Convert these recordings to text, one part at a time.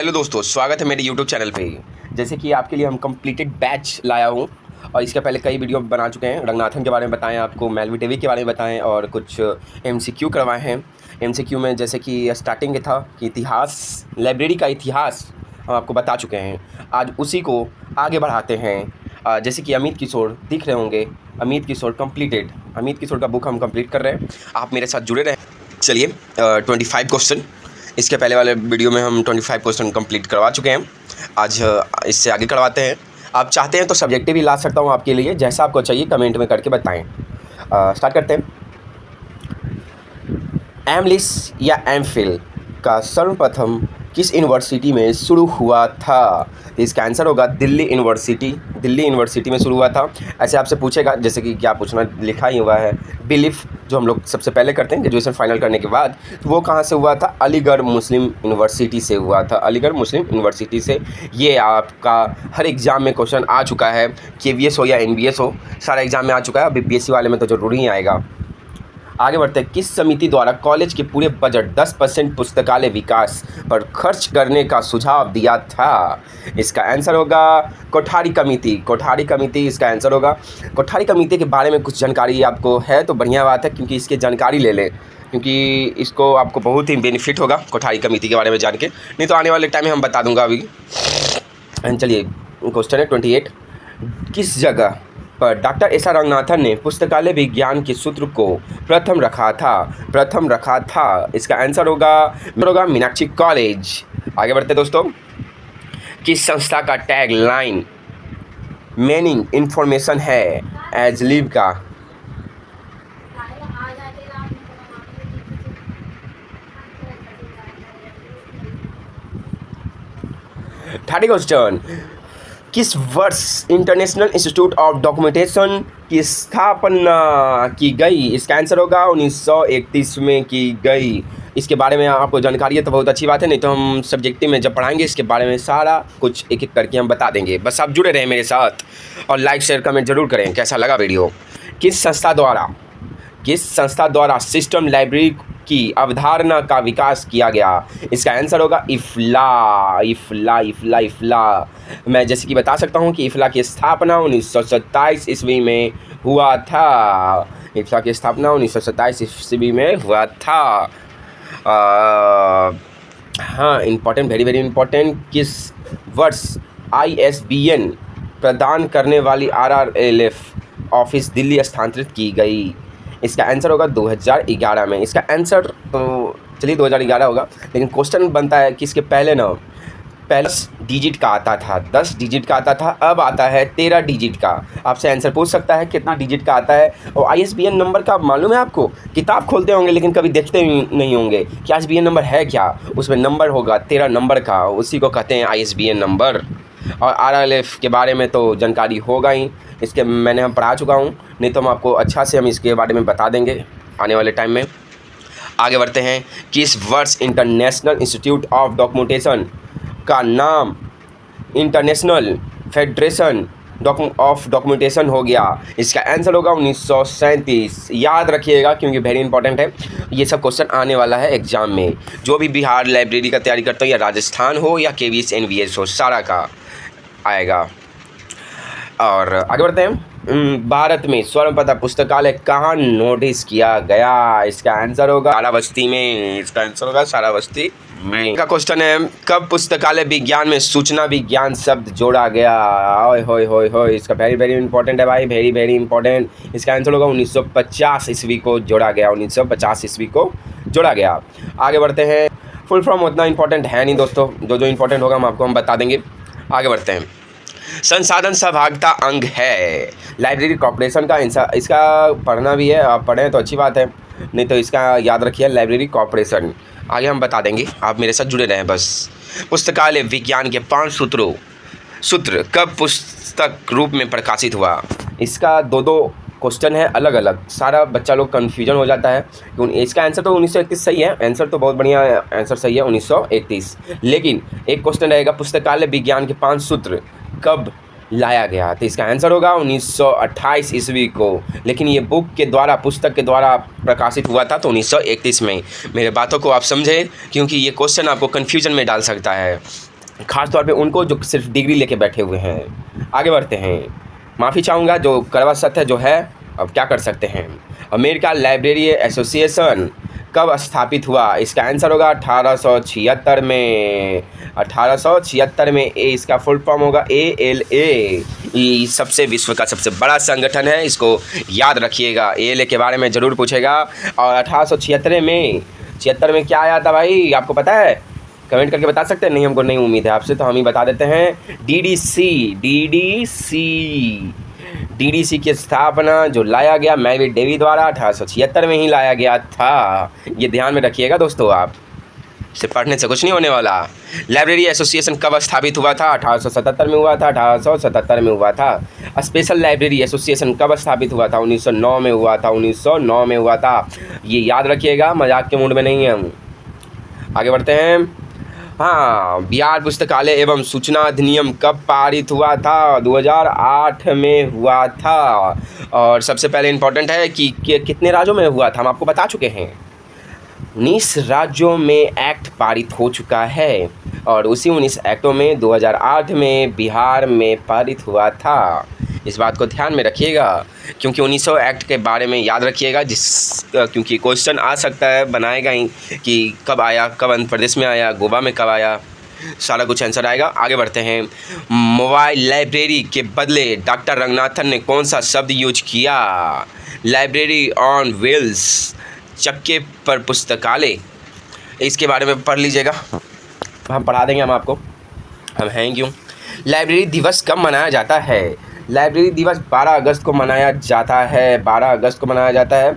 Hello दोस्तों, स्वागत है मेरे यूट्यूब चैनल पे। जैसे कि आपके लिए हम कंप्लीटेड बैच लाया हूँ और इसके पहले कई वीडियो बना चुके हैं। रंगनाथन के बारे में बताएं, आपको मेलवी डेवी के बारे में बताएं और कुछ एमसीक्यू करवाए हैं। एमसीक्यू में जैसे कि स्टार्टिंग था कि इतिहास, लाइब्रेरी का इतिहास हम आपको बता चुके हैं। आज उसी को आगे बढ़ाते हैं। जैसे कि अमित किशोर दिख रहे होंगे, अमित किशोर कंप्लीटेड, अमित किशोर का बुक हम कंप्लीट कर रहे हैं। आप मेरे साथ जुड़े रहें। चलिए 25 क्वेश्चन, इसके पहले वाले वीडियो में हम 25 क्वेश्चन कंप्लीट करवा चुके हैं। आज इससे आगे करवाते हैं। आप चाहते हैं तो सब्जेक्टिव भी ला सकता हूं आपके लिए, जैसा आपको चाहिए कमेंट में करके बताएं। स्टार्ट करते हैं। एमलिस या एमफिल का सर्वप्रथम किस यूनिवर्सिटी में शुरू हुआ था? तो इसका आंसर होगा दिल्ली यूनिवर्सिटी। दिल्ली यूनिवर्सिटी में शुरू हुआ था। ऐसे आपसे पूछेगा, जैसे कि क्या पूछना लिखा ही हुआ है, बिलीफ जो हम लोग सबसे पहले करते हैं ग्रेजुएशन फाइनल करने के बाद, तो वो कहाँ से हुआ था? अलीगढ़ मुस्लिम यूनिवर्सिटी से हुआ था। अलीगढ़ मुस्लिम यूनिवर्सिटी से। ये आपका हर एग्ज़ाम में क्वेश्चन आ चुका है, केवीएस हो या एनबीएस हो, सारा एग्ज़ाम में आ चुका है। अभी बीएससी वाले में तो ज़रूरी ही आएगा। आगे बढ़ते हैं। किस समिति द्वारा कॉलेज के पूरे बजट 10% पुस्तकालय विकास पर खर्च करने का सुझाव दिया था? इसका आंसर होगा कोठारी कमेटी। कोठारी कमेटी इसका आंसर होगा। कोठारी कमेटी के बारे में कुछ जानकारी आपको है तो बढ़िया बात है, क्योंकि इसकी जानकारी ले लें, क्योंकि इसको आपको बहुत ही बेनिफिट होगा कोठारी कमेटी के बारे में जान के। नहीं तो आने वाले टाइम में हम बता दूंगा अभी। चलिए क्वेश्चन है 28। किस जगह पर डॉक्टर एस आर रंगनाथन ने पुस्तकालय विज्ञान के सूत्र को प्रथम रखा था? इसका आंसर होगा मीनाक्षी कॉलेज। आगे बढ़ते दोस्तों। किस संस्था का टैग लाइन मीनिंग इंफॉर्मेशन है एज लिव का? Third question. किस वर्ष इंटरनेशनल इंस्टीट्यूट ऑफ डॉक्यूमेंटेशन की स्थापना की गई? इसका आंसर होगा 1931 में की गई। इसके बारे में आपको जानकारी है तो बहुत अच्छी बात है, नहीं तो हम सब्जेक्टिव में जब पढ़ाएंगे इसके बारे में सारा कुछ एक एक करके हम बता देंगे। बस आप जुड़े रहें मेरे साथ और लाइक शेयर कमेंट जरूर करें कैसा लगा वीडियो। किस संस्था द्वारा सिस्टम लाइब्रेरी की अवधारणा का विकास किया गया? इसका आंसर होगा इफ़ला। मैं जैसे कि बता सकता हूँ कि इफ़ला की स्थापना 1927 ईस्वी में हुआ था। इफ़ला की स्थापना 1927 ईस्वी में हुआ था। हाँ, इम्पॉर्टेंट, वेरी वेरी इम्पॉर्टेंट। किस वर्ष ISBN प्रदान करने वाली RRLF ऑफिस दिल्ली स्थानांतरित की गई? इसका आंसर होगा 2011 में। इसका आंसर तो चलिए 2011 होगा, लेकिन क्वेश्चन बनता है कि इसके पहले 10 डिजिट का आता था, 10 डिजिट का आता था, अब आता है 13 डिजिट का। आपसे आंसर पूछ सकता है कितना डिजिट का आता है। और ISBN नंबर का मालूम है आपको? किताब खोलते होंगे लेकिन कभी देखते नहीं होंगे कि ISBN नंबर है क्या। उसमें नंबर होगा 13 नंबर का, उसी को कहते हैं ISBN नंबर। और RRLF के बारे में तो जानकारी होगा ही, इसके मैंने हम पढ़ा चुका हूँ, नहीं तो हम आपको अच्छा से हम इसके बारे में बता देंगे आने वाले टाइम में। आगे बढ़ते हैं। किस वर्ष इंटरनेशनल इंस्टीट्यूट ऑफ डॉक्यूमेंटेशन का नाम इंटरनेशनल फेडरेशन ऑफ डॉक्यूमेंटेशन हो गया? इसका आंसर होगा 1937। याद रखिएगा क्योंकि वेरी इंपॉर्टेंट है, ये सब क्वेश्चन आने वाला है एग्जाम में। जो भी बिहार लाइब्रेरी का तैयारी करता हो या राजस्थान हो या KVS NVS हो, सारा का आएगा। और आगे बढ़ते हैं। भारत में स्वर्ण पुस्तकालय कहाँ नोटिस किया गया? इसका आंसर होगा श्रावस्ती में। इसका आंसर होगा श्रावस्ती में। का क्वेश्चन है, कब पुस्तकालय विज्ञान में सूचना विज्ञान शब्द जोड़ा गया? ओए होए होए होए, इसका वेरी वेरी इंपॉर्टेंट है भाई, वेरी वेरी इंपॉर्टेंट। इसका आंसर होगा 1950 ईस्वी को जोड़ा गया। 1950 ईस्वी को जोड़ा गया। आगे बढ़ते हैं। फुल फॉर्म उतना इंपॉर्टेंट है नहीं दोस्तों, जो इंपॉर्टेंट होगा हम बता देंगे। आगे बढ़ते हैं। संसाधन सहभागिता अंग है लाइब्रेरी कॉर्पोरेशन का। इसका पढ़ना भी है, आप पढ़ें तो अच्छी बात है, नहीं तो इसका याद रखिए लाइब्रेरी कॉर्पोरेशन। आगे हम बता देंगे, आप मेरे साथ जुड़े रहें बस। पुस्तकालय विज्ञान के 5 सूत्र कब पुस्तक रूप में प्रकाशित हुआ? इसका दो क्वेश्चन है अलग अलग, सारा बच्चा लोग कन्फ्यूजन हो जाता है। इसका आंसर तो 1931 सही है, आंसर तो बहुत बढ़िया आंसर सही है 1931, लेकिन एक क्वेश्चन रहेगा पुस्तकालय विज्ञान के 5 सूत्र कब लाया गया? तो इसका आंसर होगा 1928 ईस्वी को, लेकिन ये बुक के द्वारा, पुस्तक के द्वारा प्रकाशित हुआ था तो 1931 में। मेरे बातों को आप समझें, क्योंकि ये क्वेश्चन आपको कन्फ्यूजन में डाल सकता है। ख़ास तौर पे उनको जो सिर्फ डिग्री लेके बैठे हुए हैं। आगे बढ़ते हैं। माफ़ी चाहूँगा, जो कड़वा सत्य जो है, अब क्या कर सकते हैं। अमेरिका लाइब्रेरी एसोसिएशन कब स्थापित हुआ? इसका आंसर होगा 1876 में। 1876 में। ए इसका फुल फॉर्म होगा ALA। ये सबसे विश्व का सबसे बड़ा संगठन है, इसको याद रखिएगा। ALA के बारे में ज़रूर पूछेगा। और 1876 में 76 में क्या आया था भाई, आपको पता है? कमेंट करके बता सकते हैं? नहीं, हमको नहीं उम्मीद है आपसे, तो हम ही बता देते हैं। DDC की स्थापना जो लाया गया मेलविन डेवी द्वारा 1876 में ही लाया गया था। ये ध्यान में रखिएगा दोस्तों, आप से पढ़ने से कुछ नहीं होने वाला। लाइब्रेरी एसोसिएशन कब स्थापित हुआ था? 1877 में हुआ था। 1877 में हुआ था। स्पेशल लाइब्रेरी एसोसिएशन कब स्थापित हुआ था? 1909 में हुआ था। 1909 में हुआ था। ये याद रखिएगा, मजाक के मूड में नहीं है हम। आगे बढ़ते हैं। हाँ, बिहार पुस्तकालय एवं सूचना अधिनियम कब पारित हुआ था? 2008 में हुआ था। और सबसे पहले इम्पोर्टेंट है कि कितने राज्यों में हुआ था, हम आपको बता चुके हैं। 19 राज्यों में एक्ट पारित हो चुका है। और उसी 19 एक्टों में 2008 में बिहार में पारित हुआ था। इस बात को ध्यान में रखिएगा, क्योंकि 1900 एक्ट के बारे में याद रखिएगा, क्योंकि क्वेश्चन आ सकता है, बनाएगा ही कि कब आया, कब आंध्र प्रदेश में आया, गोवा में कब आया, सारा कुछ आंसर आएगा। आगे बढ़ते हैं। मोबाइल लाइब्रेरी के बदले डॉक्टर रंगनाथन ने कौन सा शब्द यूज किया? लाइब्रेरी ऑन व्हील्स, चक्के पर पुस्तकालय। इसके बारे में पढ़ लीजिएगा, हम पढ़ा देंगे हम आपको, हम हैं क्यों। लाइब्रेरी दिवस कब मनाया जाता है? लाइब्रेरी दिवस 12 अगस्त को मनाया जाता है। 12 अगस्त को मनाया जाता है,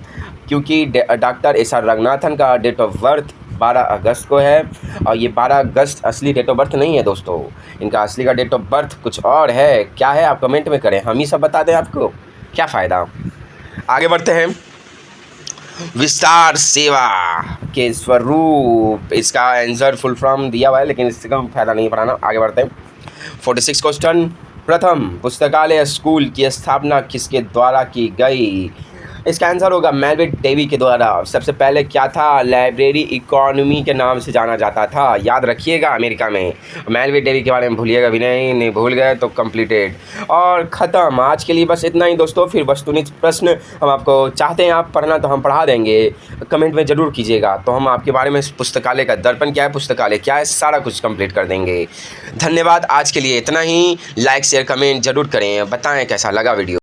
क्योंकि डॉक्टर SR रंगनाथन का डेट ऑफ बर्थ 12 अगस्त को है। और ये 12 अगस्त असली डेट ऑफ बर्थ नहीं है दोस्तों, इनका असली का डेट ऑफ बर्थ कुछ और है। क्या है आप कमेंट में करें, हम ही सब बता दें आपको, क्या फ़ायदा। आगे बढ़ते हैं। विस्तार सेवा के स्वरूप, इसका आंसर फुल फॉर्म दिया हुआ है, लेकिन इससे कम फ़ायदा नहीं पढ़ाना। आगे बढ़ते हैं। 46 क्वेश्चन। प्रथम पुस्तकालय स्कूल की स्थापना किसके द्वारा की गई? इसका आंसर होगा मेलविन डेवी के द्वारा। सबसे पहले क्या था? लाइब्रेरी इकोनॉमी के नाम से जाना जाता था, याद रखिएगा। अमेरिका में मेलविन डेवी के बारे में भूलिएगा भी नहीं भूल गए तो कंप्लीटेड और ख़त्म। आज के लिए बस इतना ही दोस्तों। फिर वस्तुनिष्ठ प्रश्न हम आपको चाहते हैं आप पढ़ना तो हम पढ़ा देंगे, कमेंट में ज़रूर कीजिएगा, तो हम आपके बारे में पुस्तकालय का दर्पण क्या है, पुस्तकालय क्या है, सारा कुछ कंप्लीट कर देंगे। धन्यवाद। आज के लिए इतना ही। लाइक शेयर कमेंट ज़रूर करें, बताएँ कैसा लगा वीडियो।